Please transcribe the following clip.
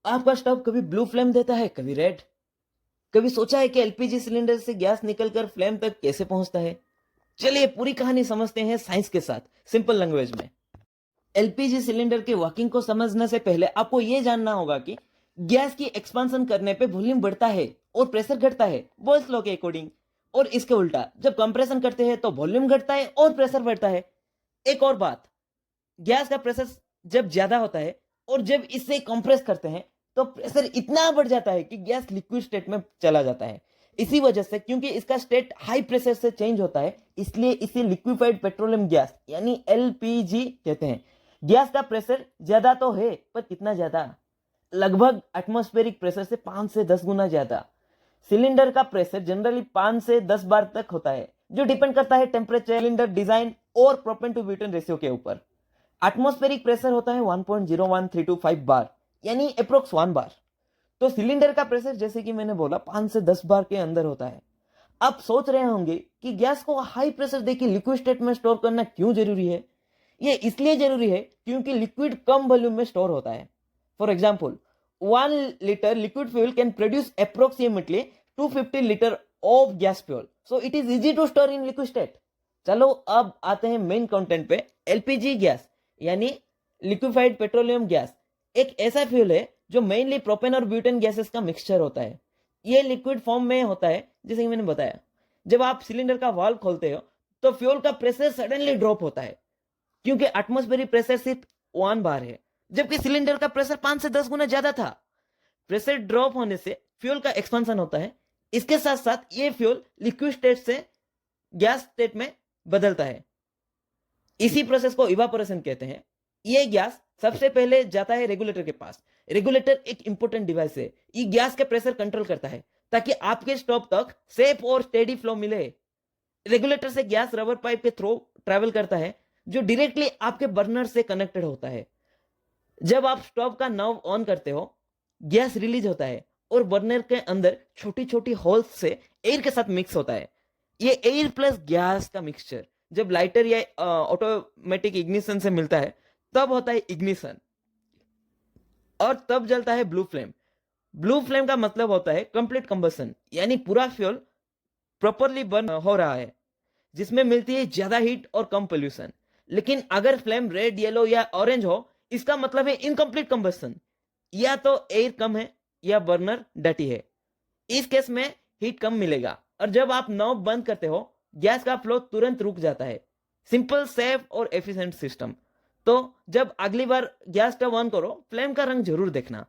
आपका स्टोव कभी blue flame देता है, कभी रेड। कभी सोचा है कि एलपीजी सिलेंडर से गैस निकलकर फ्लेम तक कैसे पहुंचता है? चलिए पूरी कहानी समझते हैं साइंस के साथ, सिंपल लैंग्वेज में। एलपीजी सिलेंडर के वर्किंग को समझने से पहले आपको यह जानना होगा कि गैस की एक्सपांशन करने पे वॉल्यूम बढ़ता है और प्रेशर घटता है, बॉयल्स लॉ के अकॉर्डिंग। और इसके उल्टा, जब कंप्रेशन करते हैं तो वॉल्यूम घटता है और प्रेशर बढ़ता है। एक और बात, गैस का प्रेशर जब ज्यादा होता है और जब इसे कंप्रेस करते हैं तो प्रेशर इतना बढ़ जाता है कि गैस लिक्विड स्टेट में चला जाता है। इसी वजह से, क्योंकि इसका स्टेट हाई प्रेशर से चेंज होता है, इसलिए इसे लिक्विफाइड पेट्रोलियम गैस यानी एलपीजी कहते हैं। गैस का प्रेशर ज्यादा तो है, पर कितना ज्यादा? लगभग एटमॉस्फेरिक प्रेशर से 5 से 10 गुना ज्यादा। सिलेंडर का प्रेशर जनरली 5 से 10 बार तक होता है, जो डिपेंड करता है टेम्परेचर, सिलेंडर डिजाइन और प्रोपेन टू ब्यूटेन रेशियो के ऊपर। एटमॉस्फेरिक प्रेशर होता है 1.01325 बार, यानी अप्रोक्स 1 बार। तो सिलेंडर का प्रेशर, जैसे कि मैंने बोला, 5 से 10 बार के अंदर होता है। आप सोच रहे होंगे कि गैस को हाई प्रेशर देके लिक्विड स्टेट में स्टोर करना क्यों जरूरी है? ये इसलिए जरूरी है क्योंकि लिक्विड कम वॉल्यूम में स्टोर होता है। For example, 1 liter liquid fuel can produce approximately 250 liter of gas fuel, so it is easy to store in liquid state. चलो अब आते हैं मेन कंटेंट पे। एलपीजी गैस यानी लिक्विफाइड पेट्रोलियम गैस एक ऐसा फ्यूल है जो मेनली प्रोपेन और ब्यूटेन गैसेस का मिक्सचर होता है। ये लिक्विड फॉर्म में होता है, जैसे कि मैंने बताया। जब आप सिलेंडर का वाल्व खोलते हो तो फ्यूल का प्रेशर सडनली ड्रॉप होता है, क्योंकि एटमॉस्फेरिक प्रेशर सिर्फ 1 बार है, जबकि सिलेंडर का प्रेशर 5 से 10 गुना ज्यादा था। प्रेशर ड्रॉप होने से फ्यूल का एक्सपेंशन होता है। इसके साथ साथ ये फ्यूल लिक्विड स्टेट से गैस स्टेट में बदलता है। इसी प्रोसेस को इवापोरेशन कहते हैं। ये गैस सबसे पहले जाता है रेगुलेटर के पास। रेगुलेटर एक इंपॉर्टेंट डिवाइस है, ये गैस के प्रेशर कंट्रोल करता है ताकि आपके स्टोव तक सेफ और स्टेडी फ्लो मिले। रेगुलेटर से गैस रबर पाइप के थ्रू ट्रेवल करता है, जो डायरेक्टली आपके बर्नर से कनेक्टेड होता है। जब आप स्टोव का नॉब ऑन करते हो, गैस रिलीज होता है और बर्नर के अंदर छोटी छोटी होल्स से एयर के साथ मिक्स होता है। ये एयर प्लस गैस का मिक्सचर जब लाइटर या ऑटोमेटिक इग्निशन से मिलता है, तब होता है इग्निशन और तब जलता है ब्लू फ्लेम। ब्लू फ्लेम का मतलब होता है कंप्लीट कंबसन, यानी पूरा फ्यूल प्रॉपरली बर्न हो रहा है, जिसमें मिलती है ज्यादा हीट और कम पोल्यूशन। लेकिन अगर फ्लेम रेड, येलो या ऑरेंज हो, इसका मतलब है इनकम्प्लीट कंबसन, या तो एयर कम है या बर्नर डटी है। इस केस में हीट कम मिलेगा और जब आप नॉब बंद करते हो, गैस का फ्लो तुरंत रुक जाता है। सिंपल, सेफ और एफिशिएंट सिस्टम। तो जब अगली बार गैस स्टव ऑन करो, फ्लेम का रंग जरूर देखना।